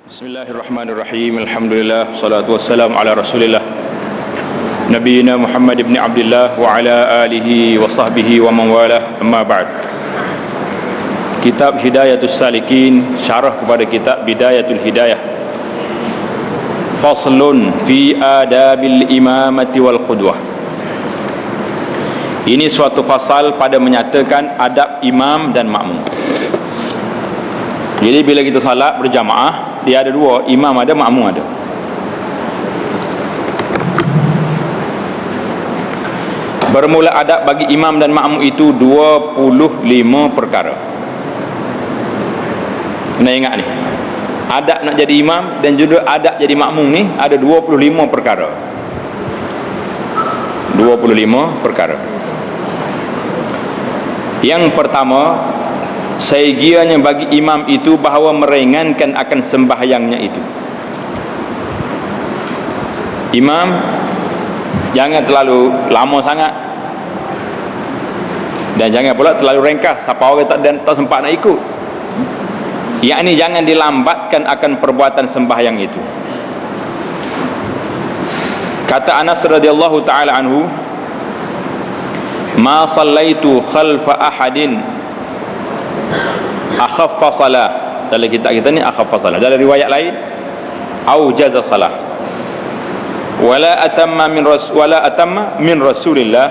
Bismillahirrahmanirrahim. Alhamdulillah, salatu wassalamu ala Rasulillah Nabiyina Muhammad ibn Abdullah wa ala alihi wa sahbihi wa man walah. Amma ba'd. Kitab Hidayatus Salikin, syarah kepada kitab Bidayatul Hidayah. Faslun fi adabil imamati wal qudwah. Ini suatu fasal pada menyatakan adab imam dan makmum. Jadi bila kita salat berjamaah, dia ada dua, imam ada, makmum ada. Bermula adab bagi imam dan makmum itu 25 perkara. Kena ingat ni, adab nak jadi imam dan juga adab jadi makmum ni ada 25 perkara. 25 perkara. Yang pertama, segianya bagi imam itu bahawa meringankan akan sembahyangnya itu. Imam jangan terlalu lama sangat dan jangan pula terlalu ringkas siapa orang tak sempat nak ikut. Yakni jangan dilambatkan akan perbuatan sembahyang itu. Kata Anas radhiyallahu taala anhu, ma sallaitu khalfa ahadin akhaffa salah. Dalam kitab kita ni akhaffa salah, dalam riwayat lain aujaza salah, wala atamma min Rasulillah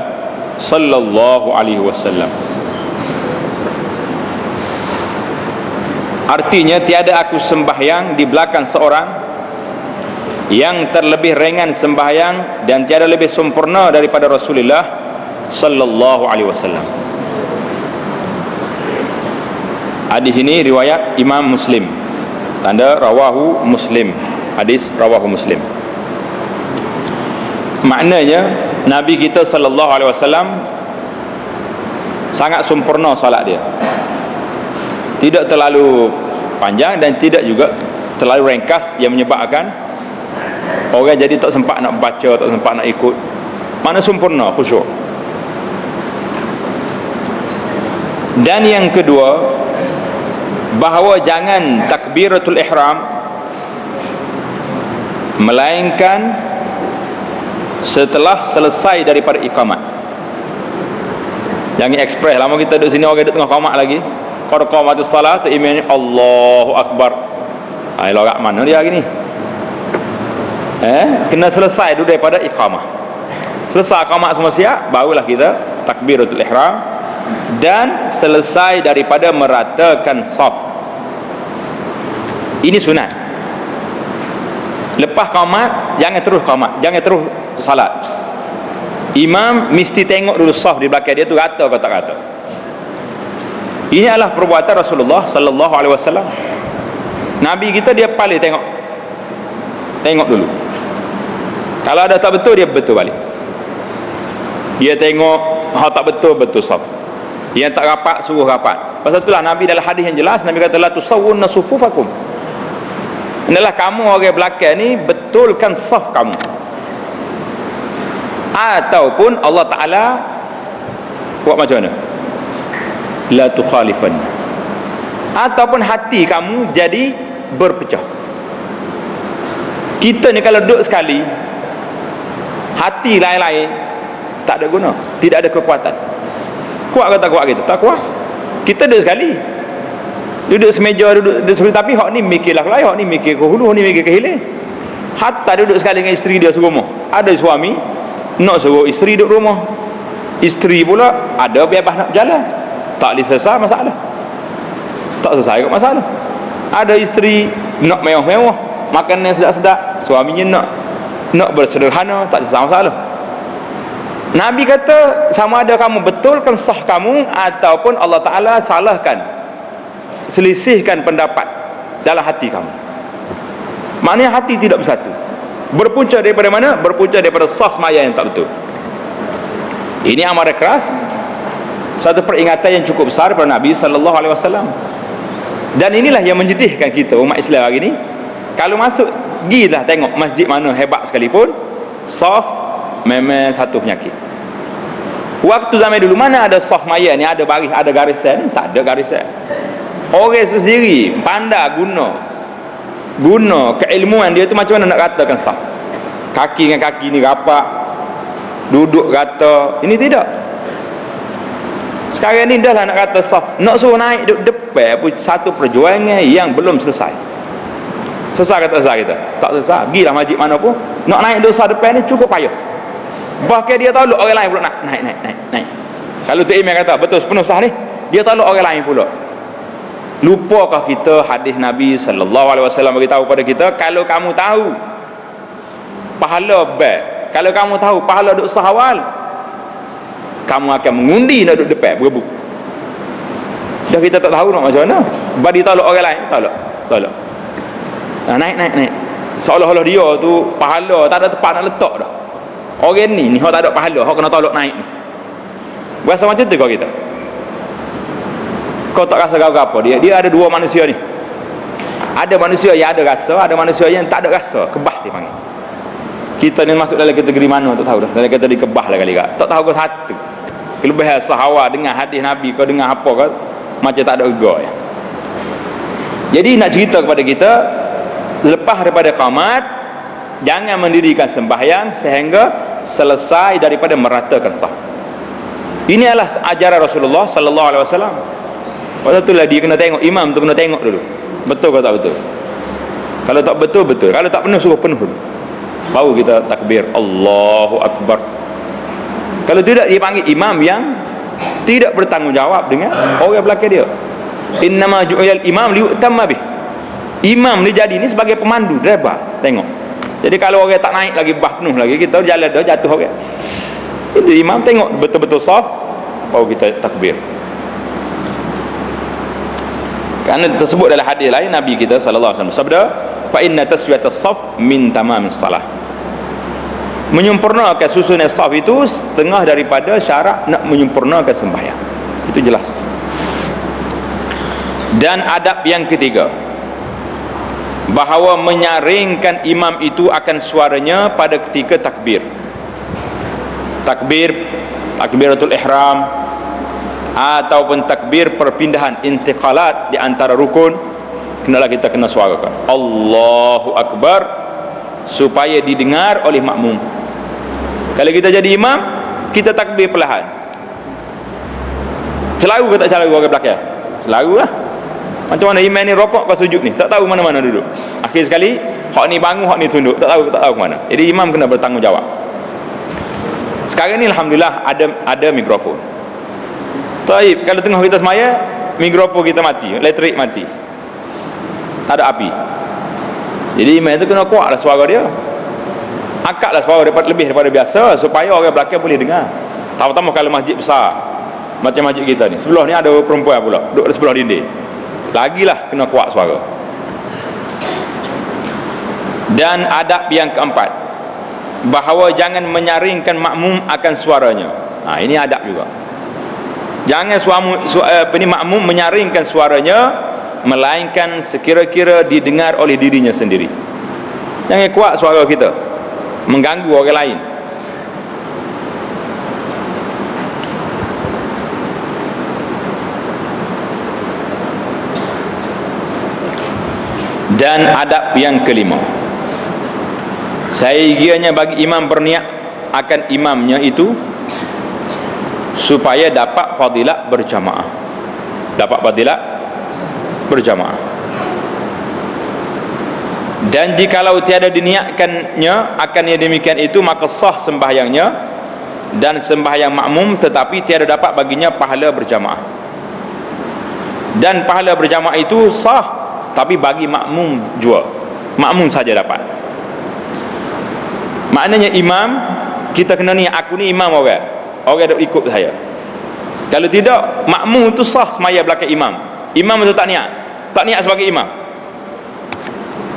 sallallahu alaihi wasallam. Artinya tiada aku sembahyang di belakang seorang yang terlebih ringan sembahyang dan tiada lebih sempurna daripada Rasulullah sallallahu alaihi wasallam. Hadis ini riwayat Imam Muslim, tanda rawahu Muslim, hadis rawahu Muslim. Maknanya Nabi kita sallallahu alaihi wasallam sangat sempurna solat dia, tidak terlalu panjang dan tidak juga terlalu ringkas yang menyebabkan orang jadi tak sempat nak baca, tak sempat nak ikut. Mana sempurna, khusyuk. Dan yang kedua, bahawa jangan takbiratul ihram melainkan setelah selesai daripada iqamat. Jangan ekspres. Lama kita duduk sini, orang duduk tengah qamat lagi, qad qamatus salah tu imamnya Allahu akbar. Lorak mana dia hari ni? Kena selesai dulu daripada iqamah. Selesai qamat semua siap, barulah kita takbiratul ihram dan selesai daripada meratakan saf. Ini sunat. Lepas qamat jangan terus qamat, jangan terus salat. Imam mesti tengok dulu saf di belakang dia tu rata atau tak rata. Ini adalah perbuatan Rasulullah sallallahu alaihi wasallam. Nabi kita dia paling tengok dulu. Kalau ada tak betul, dia betul balik. Dia tengok tak betul saf. Yang tak rapat suruh rapat. Pasal itulah Nabi dalam hadis yang jelas, Nabi kata la tusawwunna sufufakum. Hendaklah kamu orang belakang ni betulkan saf kamu. Ataupun Allah Taala buat macam mana? La tukhalifan. Ataupun hati kamu jadi berpecah. Kita ni kalau duduk sekali, hati lain-lain tak ada guna, tidak ada kekuatan. Kuat ke tak kuat kita? Tak kuat. Kita duduk sekali, duduk semeja, duduk sekali, tapi hak ni mikirlah ke lain, hak ni mikir ke hulu, hak ni mikir ke hilir. Hatta duduk sekali dengan isteri dia serumah. Ada suami nak suruh isteri duduk rumah, isteri pula ada bebas nak berjalan, tak boleh selesai masalah, tak selesai kot masalah. Ada isteri nak mewah-mewah, makanan sedap-sedap, suaminya nak bersederhana, tak selesai masalah. Nabi kata sama ada kamu betulkan sah kamu ataupun Allah Ta'ala salahkan, selisihkan pendapat dalam hati kamu. Maknanya hati tidak bersatu. Berpunca daripada mana? Berpunca daripada sah semaya yang tak betul. Ini amarah keras, satu peringatan yang cukup besar daripada Nabi sallallahu alaihi wasallam. Dan inilah yang menyedihkan kita umat Islam hari ini. Kalau masuk, gilah tengok masjid mana hebat sekalipun, saf memang satu penyakit. Waktu zaman dulu mana ada saf maya ni, ada baris, ada garisan? Tak ada garisan. Orang sendiri pandai guna Guna keilmuan dia tu macam mana nak ratakan saf. Kaki dengan kaki ni rapat, duduk rata. Ini tidak. Sekarang ni dah lah nak kata saf, nak suruh naik duduk depan pun satu perjuangan yang belum selesai. Selesai kata selesai kita? Tak selesai. Pergilah masjid mana pun, nak naik duduk saf depan ni cukup payah. Bahkan dia tolak orang lain pula nak naik. Kalau tu imam kata betul sepenuh sah ni, dia tolak orang lain pula. Lupakah kita hadis Nabi sallallahu alaihi wasallam beritahu pada kita, kalau kamu tahu pahala kalau kamu tahu pahala duduk sah awal, kamu akan mengundi nak duduk depan berebut. Dah kita tak tahu nak macam mana. Badi tolak orang lain, tolak. Naik. Seolah-olah dia tu pahala tak ada tempat nak letak dah. Orang ni hak tak ada pahala, hak kena tolak naik ni. Berasa macam tu kau kita. Kau tak rasa apa dia ada dua manusia ni. Ada manusia yang ada rasa, ada manusia yang tak ada rasa, kebah dia panggil. Kita ni masuk dalam kategori mana tak tahu dah. Dalam kategori kebah lah kali tak tahu kau satu. Kelebihan sahawa dengan hadis Nabi kau dengar apa kau macam tak ada ego ya. Jadi nak cerita kepada kita, lepas daripada qamat jangan mendirikan sembahyang sehingga selesai daripada meratakan saf. Ini adalah ajaran Rasulullah sallallahu alaihi wasallam. Waktu tu lah dia kena tengok, imam tu kena tengok dulu betul ke tak betul. Kalau tak betul, kalau tak penuh suruh penuh dulu, baru kita takbir Allahu Akbar. Kalau tidak dia panggil imam yang tidak bertanggungjawab dengan orang belakang dia. Innama ju'ilal imam liyutamma bih. Imam ni jadi ni sebagai pemandu, driver, tengok. Jadi kalau orang tak naik lagi bah penuh lagi, kita jalan dah jatuh orang. Itu imam tengok betul-betul saf, baru kita takbir. Kerana tersebut dalam hadis lain Nabi kita sallallahu alaihi wasallam sabda, fa inna taswiyatas saf min tamamis salah. Menyempurnakan susunan saf itu setengah daripada syarat nak menyempurnakan sembahyang. Itu jelas. Dan adab yang ketiga, bahawa menyaringkan imam itu akan suaranya pada ketika takbiratul ihram ataupun takbir perpindahan intiqalat di antara rukun, kenalah kita kena suarakan Allahu Akbar supaya didengar oleh makmum. Kalau kita jadi imam, kita takbir perlahan. Celaru ke tak celaru orang belakang? Celaru lah. Macam mana imam ni rokok ke sujud ni, tak tahu mana-mana duduk. Akhir sekali hak ni bangun, hak ni tunduk, tak tahu ke mana. Jadi imam kena bertanggungjawab. Sekarang ni alhamdulillah ada mikrofon. Taib, kalau tengah kita semaya, mikrofon kita mati, elektrik mati, tak ada api. Jadi imam tu kena kuatlah suara dia, akaklah suara lebih daripada biasa supaya orang belakang boleh dengar. Terutama kalau masjid besar macam masjid kita ni, sebelah ni ada perempuan pula duduk di sebelah dinding, lagilah kena kuat suara. Dan adab yang keempat, bahawa jangan menyaringkan makmum akan suaranya. Ini adab juga. Jangan makmum menyaringkan suaranya, melainkan sekira-kira didengar oleh dirinya sendiri. Jangan kuat suara kita mengganggu orang lain. Dan adab yang kelima, seyogianya bagi imam berniat akan imamnya itu supaya dapat fadilat berjamaah. Dan jikalau tiada diniatkannya akan yang demikian itu, maka sah sembahyangnya dan sembahyang makmum, tetapi tiada dapat baginya pahala berjamaah. Dan pahala berjamaah itu sah, tapi bagi makmum jua, makmum saja dapat. Maknanya imam, kita kena ni, aku ni imam orang dah ikut saya. Kalau tidak, makmum tu sah semaya belakang imam. Imam tu tak niat sebagai imam,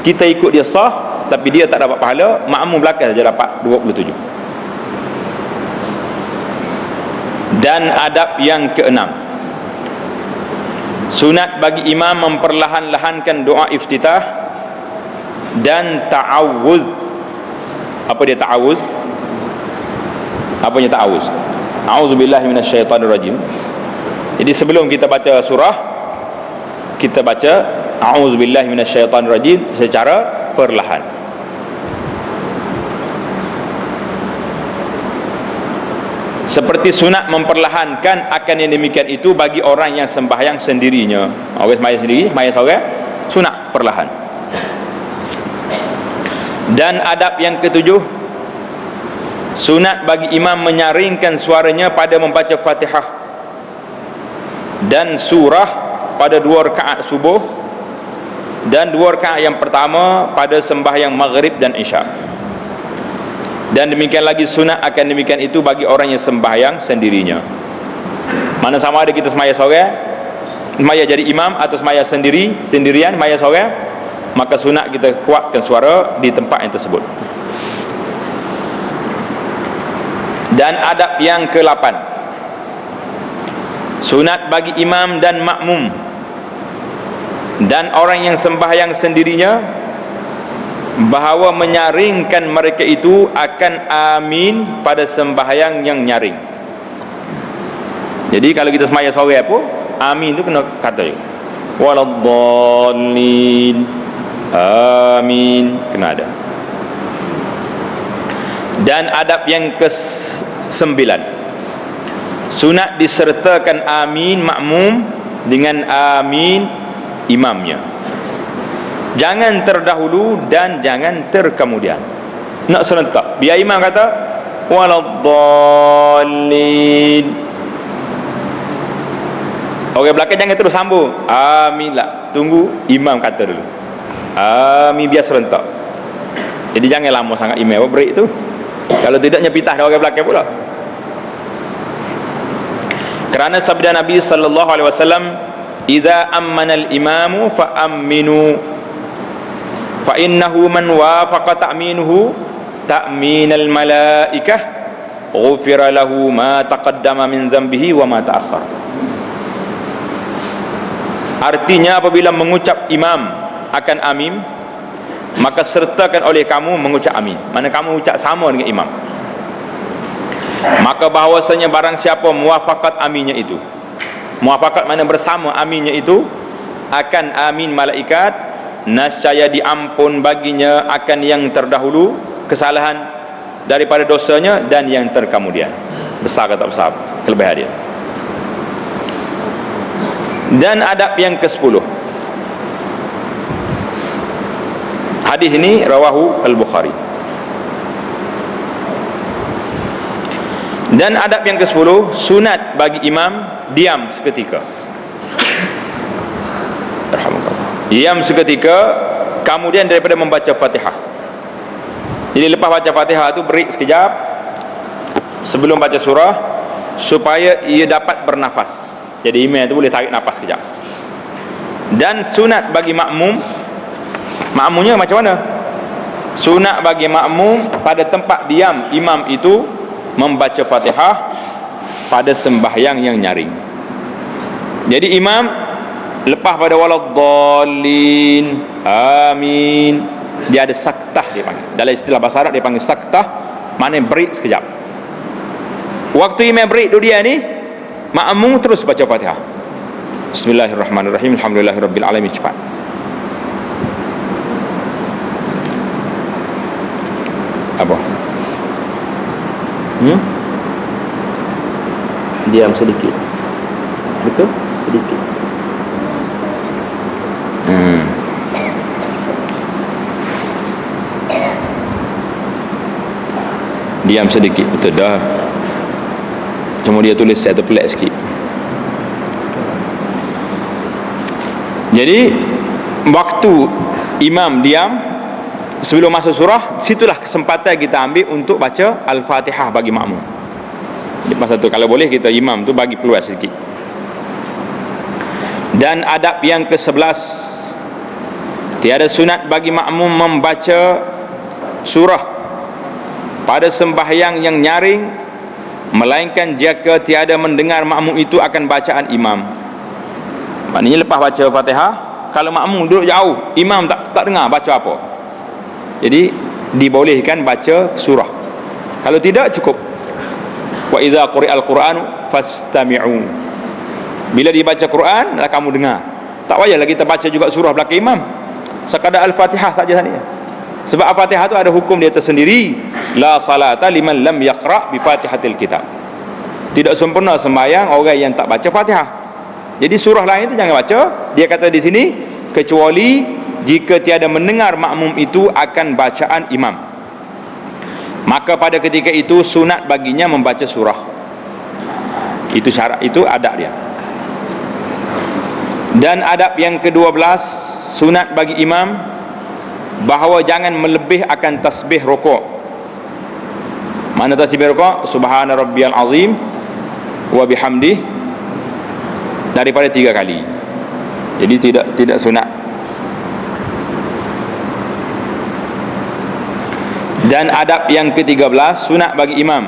kita ikut dia sah, tapi dia tak dapat pahala. Makmum belakang saja dapat 27. Dan adab yang keenam, sunat bagi imam memperlahan-lahankan doa iftitah dan ta'awuz. Apa dia ta'awuz? Apanya ta'awuz? A'udzubillahi minasyaitanirrajim. Jadi sebelum kita baca surah, kita baca a'udzubillahi minasyaitonirrajim secara perlahan. Seperti sunat memperlahankan akan yang demikian itu bagi orang yang sembahyang sendirinya. Orang sembahyang sendiri, sembahyang seorang, sunat perlahan. Dan adab yang ketujuh, sunat bagi imam menyaringkan suaranya pada membaca Fatihah dan surah pada 2 rakaat subuh dan 2 rakaat yang pertama pada sembahyang maghrib dan isya. Dan demikian lagi sunat akan demikian itu bagi orang yang sembahyang sendirinya. Mana sama ada kita sembahyang seorang, sembahyang jadi imam atau sembahyang sendirian, sembahyang seorang, maka sunat kita kuatkan suara di tempat yang tersebut. Dan adab yang ke-8, sunat bagi imam dan makmum dan orang yang sembahyang sendirinya bahawa menyaringkan mereka itu akan amin pada sembahyang yang nyaring. Jadi kalau kita sembahyang seorang apa, amin tu kena kata waladdallin, amin, kena ada. Dan adab yang ke-9, sunat disertakan amin makmum dengan amin imamnya. Jangan terdahulu dan jangan terkemudian. Nak serentak. Biar imam kata waladdallin, orang belakang jangan terus sambung amin lah. Tunggu imam kata dulu amin, biar serentak. Jadi jangan lama sangat imam break tu. Kalau tidak nyepitah orang belakang pula. Kerana sabda Nabi sallallahu alaihi wasallam, idza ammana al-imamu fa aminu fa innahu man wafaqa ta'minuhu ta'minal malaikah ghufira lahu ma taqaddama min dhanbihi wa ma ta'akhkhar. Artinya apabila mengucap imam akan amin, maka sertakan oleh kamu mengucap amin. Mana kamu ucap sama dengan imam, maka bahawasanya barang siapa muwafaqat aminnya itu, muwafaqat mana bersama aminnya itu, akan amin malaikat, nascaya diampun baginya akan yang terdahulu kesalahan daripada dosanya dan yang terkemudian, besar atau tak besar kelebihan dia. Dan adab yang ke-10, hadis ini rawahu al-Bukhari. Dan adab yang ke-10, sunat bagi imam diam seketika. Diam seketika kemudian daripada membaca Fatihah. Jadi lepas baca Fatihah tu break sekejap sebelum baca surah, supaya ia dapat bernafas. Jadi imam tu boleh tarik nafas sekejap. Dan sunat bagi makmum, makmumnya macam mana? Sunat bagi makmum pada tempat diam imam itu membaca Fatihah pada sembahyang yang nyaring. Jadi imam lepas pada waladdallin, amin, dia ada saktah, dia panggil. Dalam istilah bahasa Arab dia panggil saktah, maknanya break sekejap. Waktu imam break tu dia ni, makmum terus baca Fatihah. Bismillahirrahmanirrahim, alhamdulillahirabbil alamin, cepat. Apa? Diam sedikit. Betul? Sedikit. Diam sedikit, betul dah. Cuma dia tulis saya terpelik sikit. Jadi waktu imam diam sebelum masuk surah, situlah kesempatan kita ambil untuk baca Al-Fatihah bagi makmum. Jadi masa tu kalau boleh kita imam tu bagi peluang sedikit. Dan adab yang ke-11, tiada sunat bagi makmum membaca surah pada sembahyang yang nyaring, melainkan jika tiada mendengar makmum itu akan bacaan imam. Maknanya lepas baca Fatihah, kalau makmum duduk jauh, imam tak dengar baca apa, jadi dibolehkan baca surah. Kalau tidak, cukup wa idza quri'al qur'anu fastami'u, bila dibaca Quran, kamu dengar. Tak payahlah kita baca juga surah belakang imam, sekadar Al-Fatihah saja tadi. Sebab Al-Fatihah tu ada hukum dia tersendiri. La salata liman lam yaqra' bi Fatihatil kitab. Tidak sempurna sembahyang orang yang tak baca Fatihah. Jadi surah lain itu jangan baca. Dia kata di sini, kecuali jika tiada mendengar makmum itu akan bacaan imam, maka pada ketika itu sunat baginya membaca surah. Itu syarat, itu adab dia. Dan adab yang ke-12, sunat bagi imam bahawa jangan melebih akan tasbih rukuk. Mana tasbih rukuk? Subhana rabbiyal azim wa bihamdih, daripada 3 kali. Jadi tidak sunat. Dan adab yang ke-13, sunat bagi imam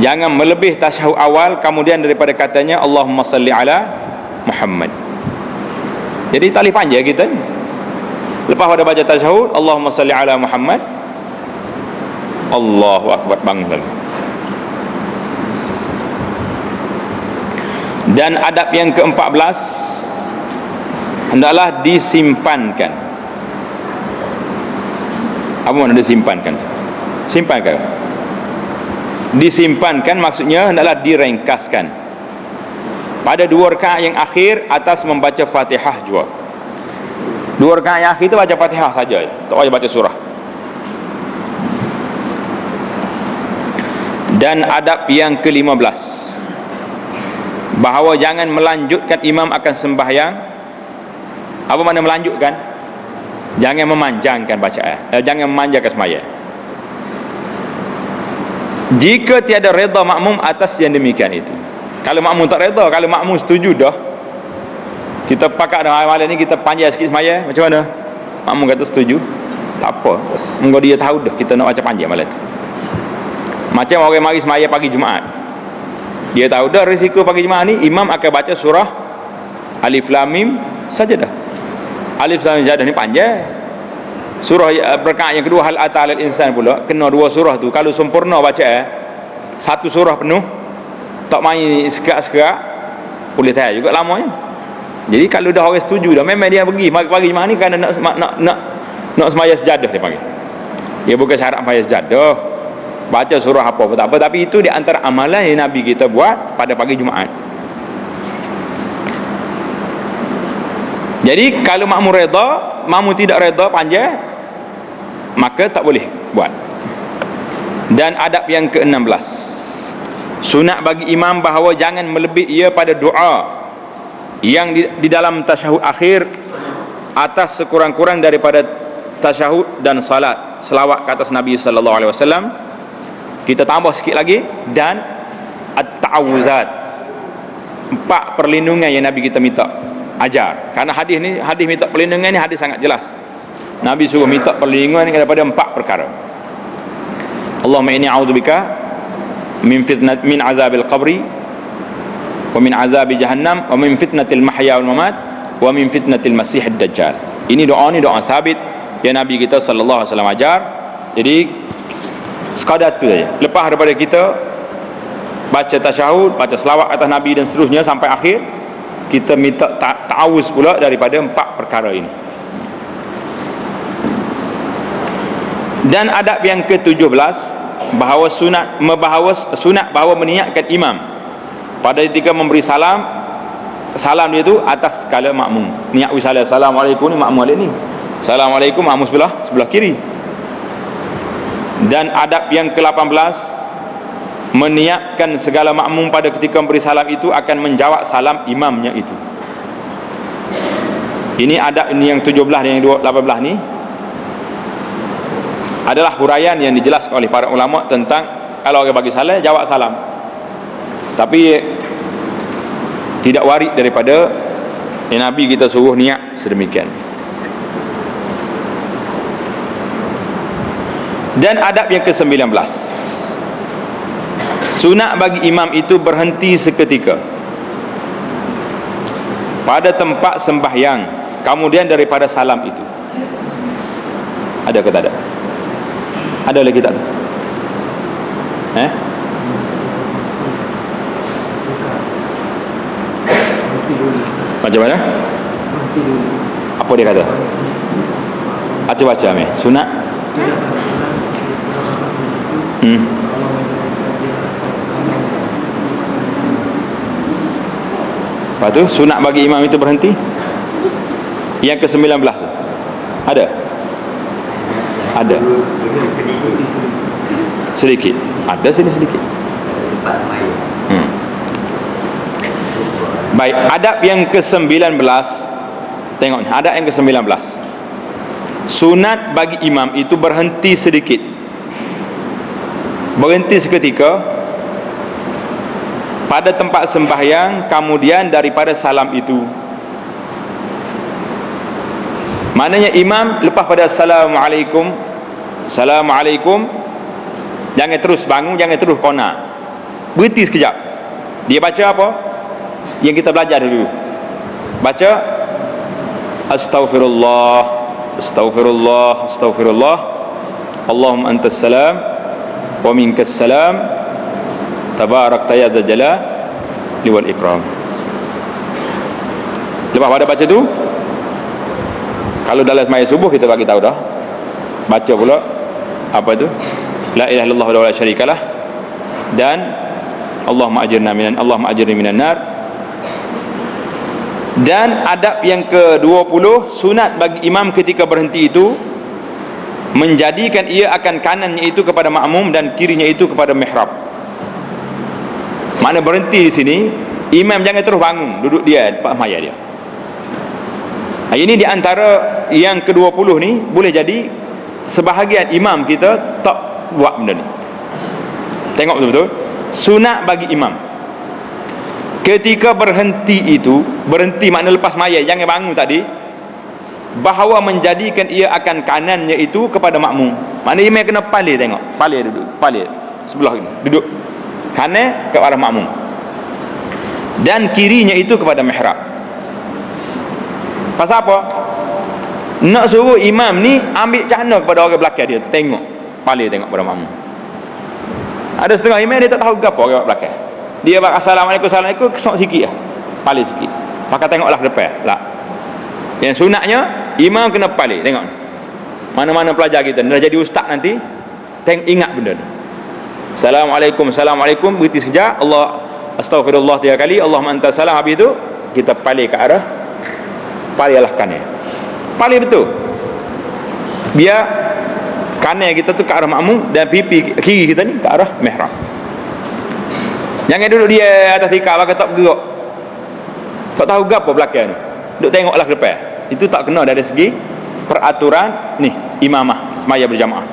jangan melebih tasyahud awal kemudian daripada katanya Allahumma salli ala Muhammad. Jadi tali panjang kita, lepas pada baca tasyahud Allahumma salli ala Muhammad, Allahu akbar, bangun. Dan adab yang ke-14, hendaklah disimpankan. Apa makna disimpankan? Simpankan. Disimpankan maksudnya hendaklah diringkaskan pada 2 rakaat yang akhir atas membaca Fatihah juga. 2 rakaat yang akhir itu baca Fatihah saja, tak payah baca surah. Dan adab yang ke-15, bahawa jangan melanjutkan imam akan sembahyang. Apa makna melanjutkan? Jangan memanjangkan bacaan, jangan memanjangkan sembahyang. Jika tiada reda makmum atas yang demikian itu. Kalau makmum tak reda, kalau makmum setuju dah, kita pakat dah malam ni kita panjang sikit sembahyang, macam mana? Makmum kata setuju, tak apa, engkau dia tahu dah kita nak baca panjang malam tu. Macam orang mari sembahyang pagi Jumaat, dia tahu dah risiko pagi Jumaat ni imam akan baca surah Alif Lam Mim saja dah. Alif Lam Mim Sajadah ni panjang. Surah rakaat yang kedua Hal Ata 'alal Insan pula kena 2 surah tu. Kalau sempurna baca satu surah penuh, tak main sekerak-sekerak, boleh tahan juga lamanya. Jadi kalau dah orang setuju dah, memang dia pergi pagi Jumaat ni kerana nak sembahyang sejadah dia panggil. Dia bukan syarat sembahyang sejadah, baca surah apa pun tak apa, tapi itu di antara amalan yang Nabi kita buat pada pagi Jumaat. Jadi kalau makmum reda, makmum tidak reda panjang, maka tak boleh buat. Dan adab yang ke-16, sunat bagi imam bahawa jangan melebih ia pada doa yang di dalam tasyahud akhir atas sekurang-kurang daripada tasyahud dan salat, selawat ke atas Nabi sallallahu alaihi wasallam. Kita tambah sikit lagi, dan at-ta'awuzat, 4 perlindungan yang Nabi kita minta ajar. Karena hadis ni, hadis minta perlindungan ni hadis sangat jelas. Nabi suruh minta perlindungan daripada 4 perkara. Allahumma inni a'udzubika min azabil qabri wa min azabi jahannam wa min fitnatil mahya wal mamat wa min fitnatil masihid dajjal. Ini doa sabit yang Nabi kita sallallahu alaihi wasallam ajar. Jadi sekadar tu saja. Lepas daripada kita baca tasyahud, baca selawat atas Nabi dan seterusnya sampai akhir, kita minta ta'awuz pula daripada 4 perkara ini. Dan adab yang ke-17, bahawa sunat bahawa meniatkan imam pada ketika memberi salam dia tu atas skala makmum. Niat wisalah, assalamualaikum ni makmum alik ni, assalamualaikum makmum sebelah kiri. Dan adab yang ke-18, meniatkan segala makmum pada ketika memberi salam itu akan menjawab salam imamnya itu. Ini adab ini yang 17 dan yang 18 ni adalah huraian yang dijelaskan oleh para ulama tentang kalau orang bagi salam, jawab salam, tapi tidak warid daripada yang Nabi kita suruh niat sedemikian. Dan adab yang ke-19, sunat bagi imam itu berhenti seketika pada tempat sembahyang kemudian daripada salam itu. Ada ke tak ada? Ada lagi tak? Macam mana? Apa dia kata? Atau baca ni sunat. Lepas tu sunat bagi imam itu berhenti. Yang ke-19 tu ada? Ada sedikit. Ada sini sedikit. Baik, adab yang ke-19. Tengok ni, adab yang ke-19. Sunat bagi imam itu berhenti sedikit. Berhenti seketika pada tempat sembahyang, kemudian daripada salam itu. Maknanya imam lepas pada Assalamualaikum, Assalamualaikum, jangan terus bangun, jangan terus kona. Berhenti sekejap. Dia baca apa? Yang kita belajar dulu. Baca Astaghfirullah, Astaghfirullah, Astaghfirullah, Allahumma antas salam wa minkas salam, tabarakta ya dzal jalali wal ikram. Lepas pada baca tu, kalau dalam sembahyang subuh kita bagi tahu dah, baca pula apa tu, la ilaha illallah wa la syarikalah, dan Allahumma ajirni minan nar. Dan adab yang ke-20, sunat bagi imam ketika berhenti itu menjadikan ia akan kanannya itu kepada makmum dan kirinya itu kepada mihrab. Makna berhenti di sini, imam jangan terus bangun, duduk dia tempat sembahyang dia. Ini di antara yang ke-20 ni, boleh jadi sebahagian imam kita tak buat benda ni. Tengok betul-betul. Sunat bagi imam ketika berhenti itu, berhenti makna lepas maya, jangan bangun tadi, bahawa menjadikan ia akan kanannya itu kepada makmum. Makna imam kena paling, tengok paling duduk, paling sebelah ini duduk kanan ke arah makmum, dan kirinya itu kepada mihrab. Pasal apa? Nak suruh imam ni ambil cana kepada orang belakang dia, tengok paling tengok pada makmum. Ada setengah imam dia tak tahu apa orang belakang dia, assalamualaikum, assalamualaikum, kesok sikit lah, paling sikit, maka tengoklah ke depan lah. Yang sunatnya imam kena paling, tengok mana-mana pelajar kita dah jadi ustaz nanti, ingat benda ni. Assalamualaikum, assalamualaikum, berhenti sekejap, Allah astaghfirullah 3 kali, Allahumma antas salam, habis itu kita paling ke arah, palinglah kanan, paling betul, biar kanan kita tu ke arah makmum dan pipi kiri kita ni ke arah mihrab. Jangan duduk dia atas tikar, maka tak bergerak, tak tahu apa belakang ni, duduk tengoklah ke depan. Itu tak kena dari segi peraturan ni imamah sembahyang berjamaah.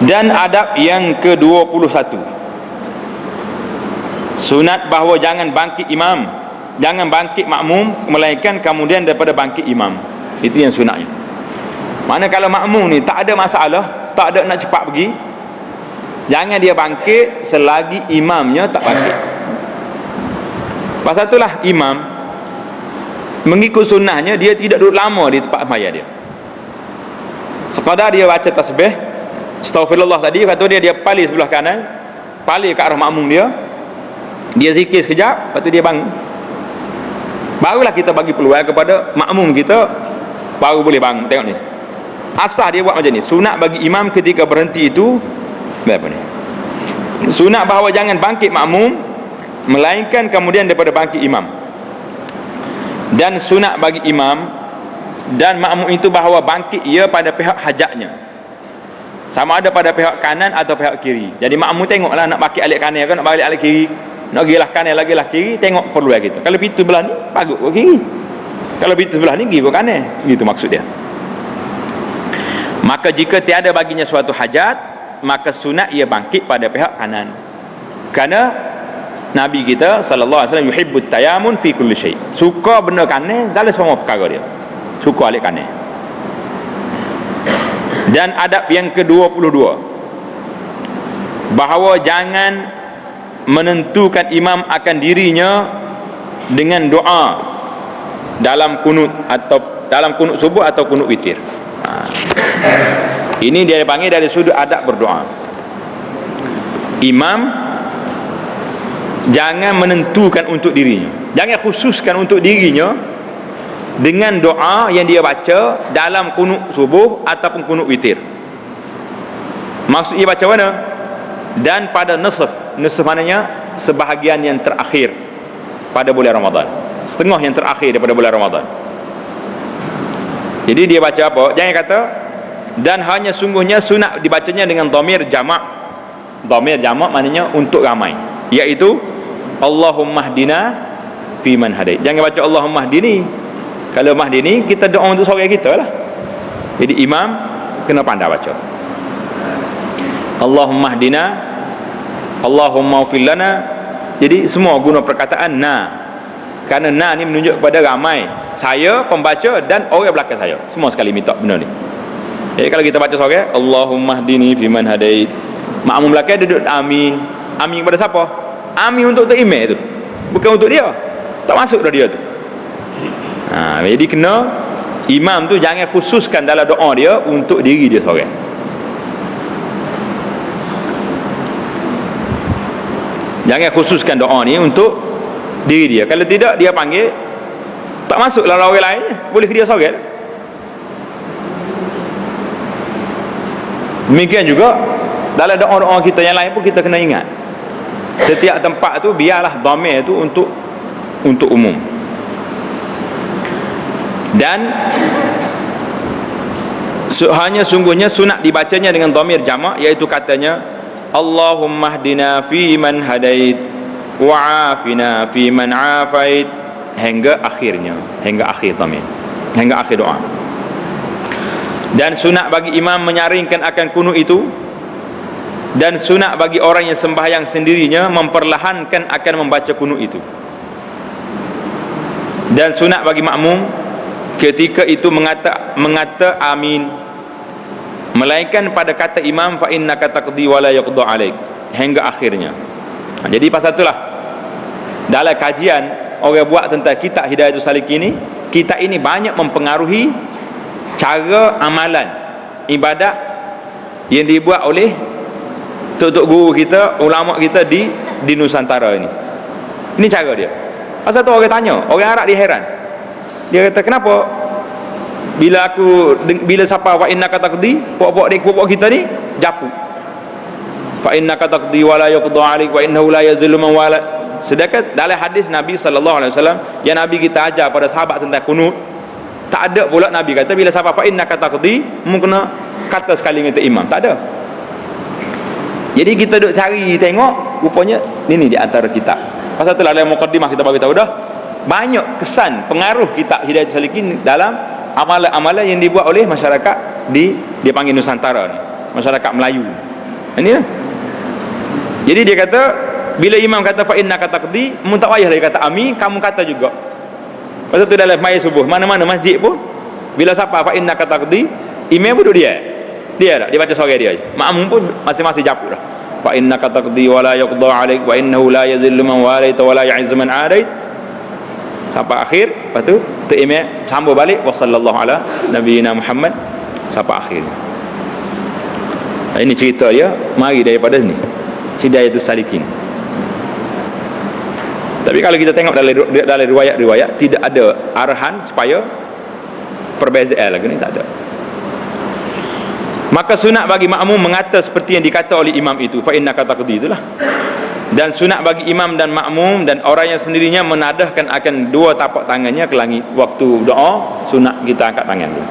Dan adab yang ke-21, sunat bahawa jangan bangkit imam, jangan bangkit makmum, melainkan kemudian daripada bangkit imam. Itu yang sunatnya. Mana kalau makmum ni tak ada masalah, tak ada nak cepat pergi, jangan dia bangkit selagi imamnya tak bangkit. Pasal itulah imam mengikut sunnahnya, dia tidak duduk lama di tempat sembahyang dia. Sekadar dia baca tasbih astaghfirullah tadi, kata dia paling sebelah kanan, paling ke arah makmum dia zikir sekejap, lepas tu dia bangun. Barulah kita bagi peluang kepada makmum kita, baru boleh bangun. Tengok ni, asal dia buat macam ni. Sunat bagi imam ketika berhenti itu apa ni? Sunat bahawa jangan bangkit makmum, melainkan kemudian daripada bangkit imam. Dan sunat bagi imam dan makmum itu bahawa bangkit ia pada pihak hajatnya, sama ada pada pihak kanan atau pihak kiri. Jadi makmum tengoklah nak bangkit alik kanan ke nak balik alik kiri, nak gilah kanan lagi lah kiri, tengok perlu kita. Kalau pintu belah ni bagus ke kiri, kalau pintu belah ni pergi ke kanan, gitu maksud dia. Maka jika tiada baginya suatu hajat, maka sunat ia bangkit pada pihak kanan, kerana Nabi kita sallallahu alaihi wasallam yuhibbut tayamun fi kulli syai, suka benda kanan dalam semua perkara dia, suka alik kanan. Dan adab yang ke-22, bahawa jangan menentukan imam akan dirinya dengan doa dalam kunut, atau dalam kunut subuh atau kunut witir. Ini dia panggil dari sudut adab berdoa. Imam jangan menentukan untuk dirinya. Jangan khususkan untuk dirinya dengan doa yang dia baca dalam kunut subuh ataupun kunut witir. Maksud dia baca mana? Dan pada nisf maknanya sebahagian yang terakhir pada bulan Ramadan, setengah yang terakhir daripada bulan Ramadan. Jadi dia baca apa? Jangan kata dan hanya sungguhnya sunat dibacanya dengan dhamir jamak. Dhamir jamak maknanya untuk ramai, iaitu Allahumma hdina fi man hadait. Jangan baca Allahumma hdini. Kalau mahdini kita doa untuk seorang kita lah. Jadi imam kena pandai baca Allahumma hdina, Allahumma ufil lana. Jadi semua guna perkataan na, kerana na ni menunjuk kepada ramai, saya pembaca dan orang belakang saya, semua sekali minta benda ni. Jadi kalau kita baca seorang Allahumma hdini fi man hadait, makmum belakang duduk amin. Amin kepada siapa? Amin untuk imam tu, bukan untuk dia, tak masuk dah dia tu. Jadi kena imam tu jangan khususkan dalam doa dia untuk diri dia seorang. Jangan khususkan doa ni untuk diri dia. Kalau tidak, dia panggil tak masuk lah orang lain, boleh dia seorang. Demikian juga dalam doa-doa kita yang lain pun kita kena ingat, setiap tempat tu biarlah dhamir tu untuk umum. Dan hanya sungguhnya sunat dibacanya dengan dhamir jamak, iaitu katanya Allahumma hdina fi man hadait wa afina fi man afait, hingga akhirnya, hingga akhir dhamir, hingga akhir doa. Dan sunat bagi imam menyaringkan akan kunut itu, dan sunat bagi orang yang sembahyang sendirinya memperlahankan akan membaca kunut itu. Dan sunat bagi makmum ketika itu mengata amin, melainkan pada kata imam fa innaka taqdi wa la yuqda alaik, hingga akhirnya. Jadi pasal itulah dalam kajian orang buat tentang kitab Hidayatul Salikin ni, kitab ini banyak mempengaruhi cara amalan ibadat yang dibuat oleh tok-tok guru kita, ulama kita di Nusantara ini. Ini cara dia. Pasal tu orang tanya, orang Arab dia heran. Dia kata, kenapa bila siapa wa innaka taqdi, puak-puak kita ni japu. Fa innaka taqdi wa la yuqda alik wa innahu la yazillu man wala. Sedangkan dalam hadis Nabi sallallahu alaihi wasallam yang Nabi kita ajar pada sahabat tentang kunut, tak ada pula Nabi kata bila siapa fa innaka taqdi mu kena kata sekali dengan imam, tak ada. Jadi kita duk cari tengok, rupanya ini di antara kitab. Pasal itulah dalam mukadimah kita bagi tahu dah, banyak kesan pengaruh kitab Hidayatul Salikin dalam amalan-amalan yang dibuat oleh masyarakat dia panggil Nusantara ni, masyarakat Melayu. Ini lah. Jadi dia kata bila imam kata fa innaka taqdi, mu tak payah dia kata amin, kamu kata juga. Pasal tu dalam mayat subuh, mana-mana masjid pun bila siapa fa innaka taqdi, imam pun dia dah, dia baca seorang dia aja. Makmum pun masing-masing japu dah. Fa innaka taqdi wa la yuqda alaik wa innahu la yazillu man walaita wa la yu'izzu man adait, sampai akhir. Lepas tu imam sambung balik wa sallallahu ala nabiyina Muhammad sampai akhir. Ini cerita dia mari daripada ni Hidayatul Salikin. Tapi kalau kita tengok dalam riwayat-riwayat tidak ada arahan supaya perbezaan lagi ni, tak ada. Maka sunat bagi makmum mengata seperti yang dikata oleh imam itu, fa innaka taqdi, itulah. Dan sunat bagi imam dan makmum dan orang yang sendirinya menadahkan akan dua tapak tangannya ke langit waktu doa. Sunat kita angkat tangan dulu.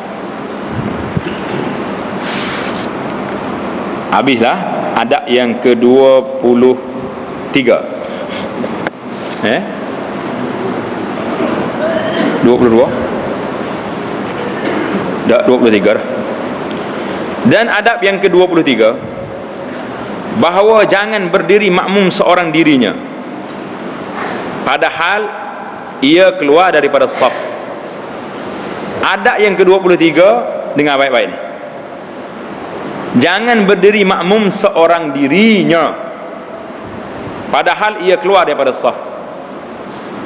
Habislah adab yang ke-23. 22 dah 23 dah. Dan adab yang ke-23, bahawa jangan berdiri makmum seorang dirinya padahal ia keluar daripada saf. Adab yang ke-23 dengar baik-baik ni. Jangan berdiri makmum seorang dirinya padahal ia keluar daripada saf.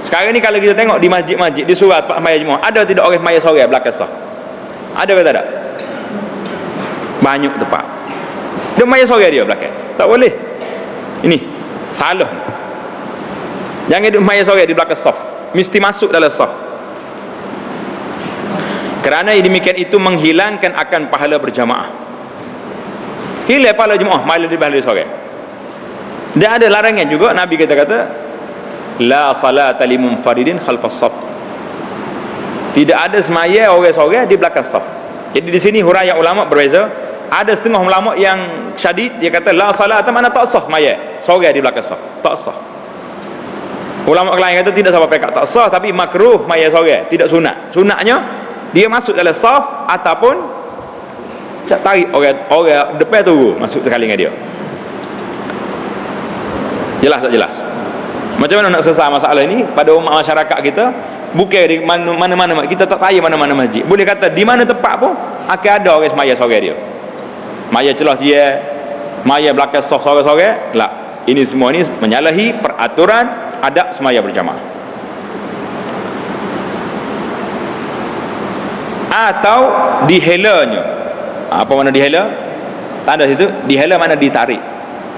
Sekarang ni kalau kita tengok di masjid-masjid, di surau sembahyang Jumaat, ada tidak orang sembahyang sore belakang saf? Ada ke tak ada? Banyak tempat dia sembahyang sore dia belakang. Tak boleh. Ini salah. Jangan duduk sembahyang sore di belakang saf. mesti masuk dalam saf. Kerana demikian itu menghilangkan akan pahala berjamaah. Hilang pahala jemaah malah di bahal seorang. Dan ada larangan juga, Nabi kata la salata limunfaridin khalfas saf. Tidak ada semaya orang seorang di belakang saf. Jadi di sini huraian ulama berbeza. Ada setengah ulama yang syadid, dia kata la salata mana tak sah maya seorang di belakang saf, tak sah. Ulama lain kata tidak sampai pekat tak sah, tapi makruh maya seorang, tidak sunat. Sunatnya dia masuk dalam saf ataupun tarik orang depan tu masuk sekali dengan dia. Jelas tak jelas? Macam mana nak selesai masalah ini pada umat masyarakat kita? Bukan di mana-mana kita tak tahu mana-mana masjid. Boleh kata di mana tempat pun akan ada orang semaya seorang dia. Maya celah dia, maya belakang saf seorang-seorang. La, ini semua ni menyalahi peraturan adab semaya berjamaah. Atau dihelanya. Apa makna dihela? Tanda situ, dihela mana ditarik.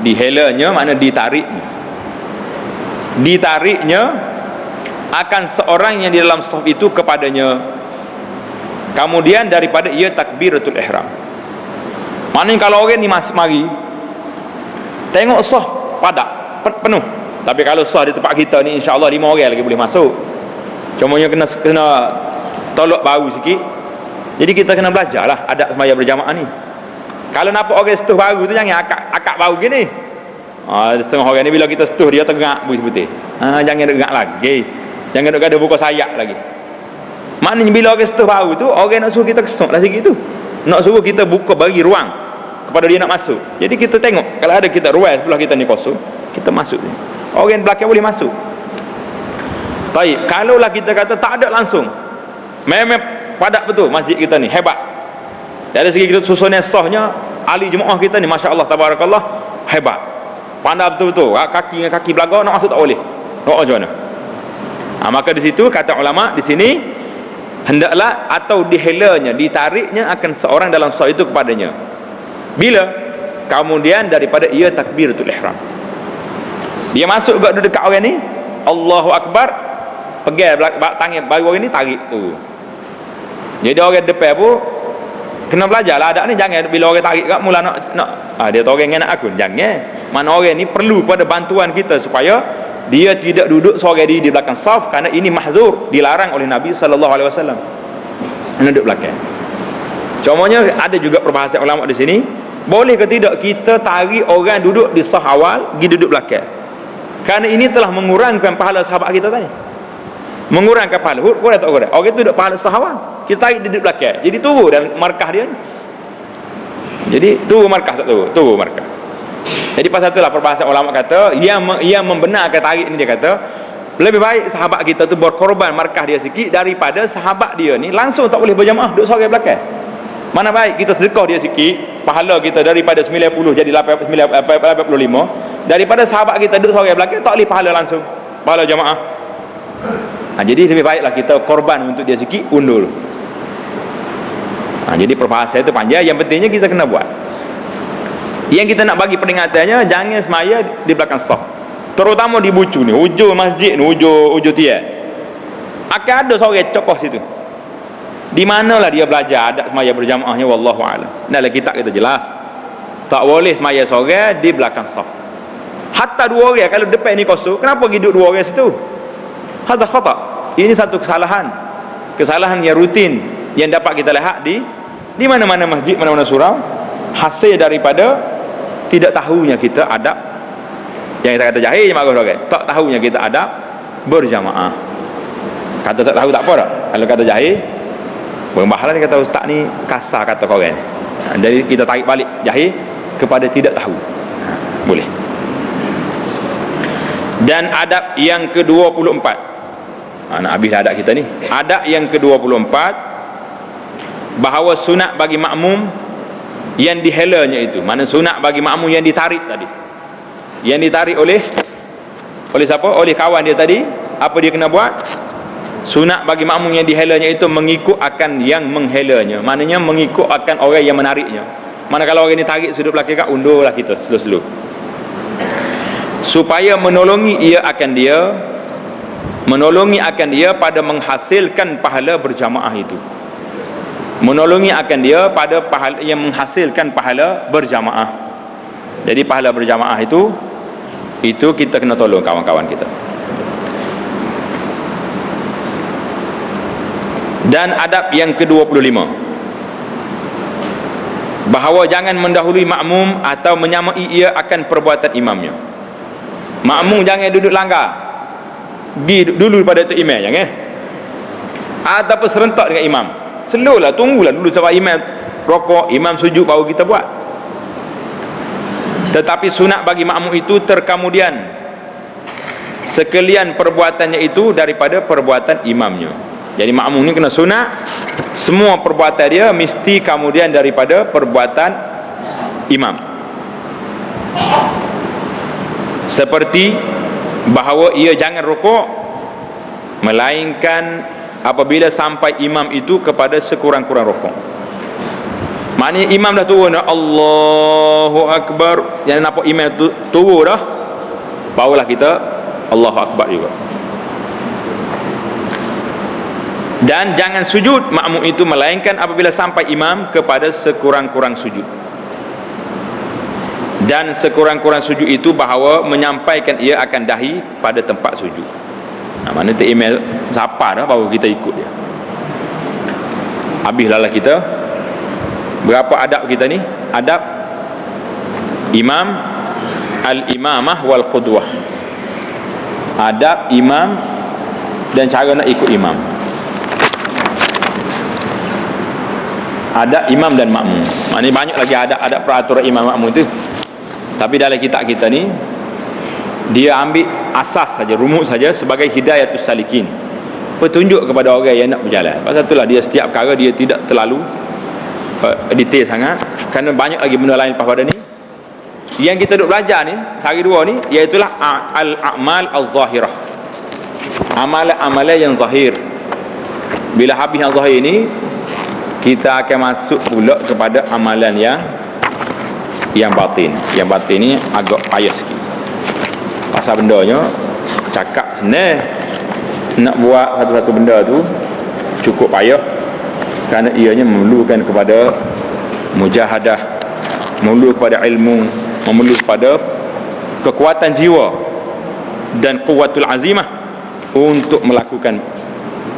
Dihelanya mana ditariknya. Ditariknya akan seorang yang di dalam saf itu kepadanya. Kemudian daripada ia takbiratul ihram. Maknanya kalau orang ni masih mari tengok sah padat penuh, tapi kalau sah di tempat kita ni insya-Allah 5 orang lagi boleh masuk. Cumanya kena tolak baru sikit. Jadi kita kena belajarlah adab sembahyang berjamaah ni. Kalau nampak orang setuh baru tu jangan akak baru gini. Setengah orang ni bila kita setuh dia tegak putih. Jangan tegak lagi. Jangan duk ada buka sayap lagi. Maknanya bila orang setuh baru tu orang nak suruh kita kesok lah sikit tu. Nak suruh kita buka bagi ruang kepada dia nak masuk. Jadi kita tengok kalau ada kita ruang sebelah kita ni kosong, kita masuk ni. Orang belakang boleh masuk. Baik, kalaulah kita kata tak ada langsung. Memang padat betul masjid kita ni, hebat. Dari segi kita susunan sahnya, ahli jemaah kita ni masya-Allah tabarakallah hebat. Pandai betul-betul. Kaki dengan kaki belakang nak masuk tak boleh. Nak macam mana? Maka di situ kata ulama di sini hendaklah atau dihelanya, ditariknya akan seorang dalam saf itu kepadanya. Bila? Kemudian daripada ia takbiratul ihram. Dia masuk dekat orang ni, Allahu Akbar, pegang tangan baru orang ni tarik tu. Jadi orang depan pun kena belajarlah adab ni. Jangan bila orang tarik kat mula nak dia tahu orang nak aku. Jangan. Mana orang ni perlu pada bantuan kita supaya dia tidak duduk seorang di belakang saf, kerana ini mahzur, dilarang oleh Nabi sallallahu alaihi wasallam. Duduk belakang. Cumanya ada juga perbahasan ulama di sini, boleh ke tidak kita tarik orang duduk di saf awal pergi duduk belakang? Kerana ini telah mengurangkan pahala sahabat kita tadi. Mengurangkan pahala. Boleh tak boleh? Orang itu duduk pahala saf awal, kita tarik duduk belakang. Jadi turun dan markah dia. Jadi turun markah tak turun markah. Jadi pasal itulah perbahasan ulama kata yang membenarkan tarik ni, dia kata lebih baik sahabat kita tu berkorban markah dia sikit daripada sahabat dia ni langsung tak boleh berjamaah duduk seorang belakang. Mana baik kita sedekah dia sikit, pahala kita daripada 90 jadi 85, daripada sahabat kita duduk seorang belakang tak boleh pahala langsung, pahala jamaah. Jadi lebih baiklah kita korban untuk dia sikit, undur. Jadi perbahasan itu panjang, yang pentingnya kita kena buat. Yang kita nak bagi peringatannya, jangan semaya di belakang saf, terutama di bucu ni, hujung masjid ni, hujung tiang akan ada seorang cokoh situ. Di manalah dia belajar adab semaya berjamaahnya, wallahu a'lam. Dalam kitab kita jelas tak boleh semaya seorang di belakang saf. Hatta 2 orang kalau depan ni kosong, kenapa hidup 2 orang situ? Hadza khata. Ini satu kesalahan yang rutin yang dapat kita lihat di mana-mana masjid, mana-mana surau, hasil daripada tidak tahunya kita adab. Yang kita kata jahil je marah orang, tak tahunya kita adab berjamaah. Kata tak tahu tak apa dah. Kalau kata jahil, berbahalah dia kata ustaz ni kasar kata korang. Jadi kita tarik balik jahil kepada tidak tahu. Boleh. Dan adab yang ke-24, nak habis adab kita ni. Adab yang ke-24, bahawa sunat bagi makmum yang dihelanya itu, mana sunat bagi makmum yang ditarik tadi, yang ditarik oleh siapa? Oleh kawan dia tadi. Apa dia kena buat? Sunat bagi makmum yang dihelanya itu mengikut akan yang menghelanya, maknanya mengikut akan orang yang menariknya. Mana kalau orang ni tarik sudut belakang, undurlah kita slow-slow supaya menolongi ia akan dia menolongi akan dia pada menghasilkan pahala berjamaah itu. Menolongi akan dia pada pahala yang menghasilkan pahala berjamaah. Jadi pahala berjamaah itu kita kena tolong kawan-kawan kita. Dan adab yang ke-25, bahawa jangan mendahului makmum atau menyamai ia akan perbuatan imamnya. Makmum jangan duduk langgar, dulu pada tu imam, jangan. Ataupun serentak dengan imam. Slow lah, tunggulah dulu sampai imam rokok, imam sujud, baru kita buat. Tetapi sunat bagi makmum itu terkemudian sekalian perbuatannya itu daripada perbuatan imamnya. Jadi makmum ni kena sunat, semua perbuatan dia mesti kemudian daripada perbuatan imam. Seperti bahawa ia jangan rukuk melainkan apabila sampai imam itu kepada sekurang-kurang rukuk. Maknanya imam dah turun dah, Allahu Akbar, yang nampak imam tu turun dah, barulah kita Allahu Akbar juga. Dan jangan sujud makmum itu melainkan apabila sampai imam kepada sekurang-kurang sujud. Dan sekurang-kurang sujud itu bahawa menyampaikan ia akan dahi pada tempat sujud. Mana tu email siapa dah baru kita ikut dia. Habislah kita. Berapa adab kita ni? Adab imam, al-imamah wal qudwah. Adab imam dan cara nak ikut imam. Adab imam dan makmum. Maknanya banyak lagi adab peraturan imam makmum itu. Tapi dalam kitab kita ni dia ambil asas saja, rumus saja sebagai hidayatus salikin, petunjuk kepada orang yang nak berjalan. Pasal itulah dia setiap perkara dia tidak terlalu detail sangat, kerana banyak lagi benda lain lepas pada ni yang kita duk belajar ni sehari dua ni, iaitulah al-a'mal al-zahirah, amalan-amalan yang zahir. Bila habis yang zahir ni, kita akan masuk pula kepada amalan yang batin. Yang batin ni agak payah sikit. Pasal bendanya cakap senang, nak buat satu-satu benda tu cukup payah, kerana ianya memerlukan kepada mujahadah, memerlukan kepada ilmu, memerlukan kepada kekuatan jiwa dan quwwatul azimah untuk melakukan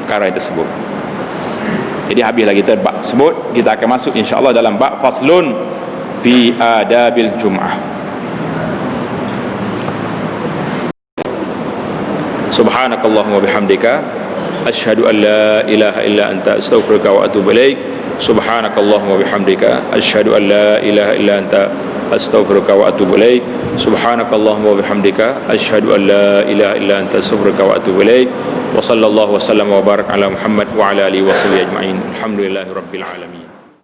perkara tersebut. Jadi habislah kita bab tersebut. Kita akan masuk insya-Allah dalam bab faslun fi adabil jum'ah. Subhanakallahumma bihamdika asyhadu an la ilaha illa anta astaghfiruka wa atubu ilaik. Subhanakallahumma bihamdika asyhadu an la ilaha illa anta astaghfiruka wa atubu ilaik. Subhanakallahumma bihamdika asyhadu an la ilaha illa anta astaghfiruka wa atubu ilaik. Wa sallallahu wa sallam wa barak ala Muhammad wa ala alihi wa sahbihi ajma'in. Alhamdulillahirabbil alamin.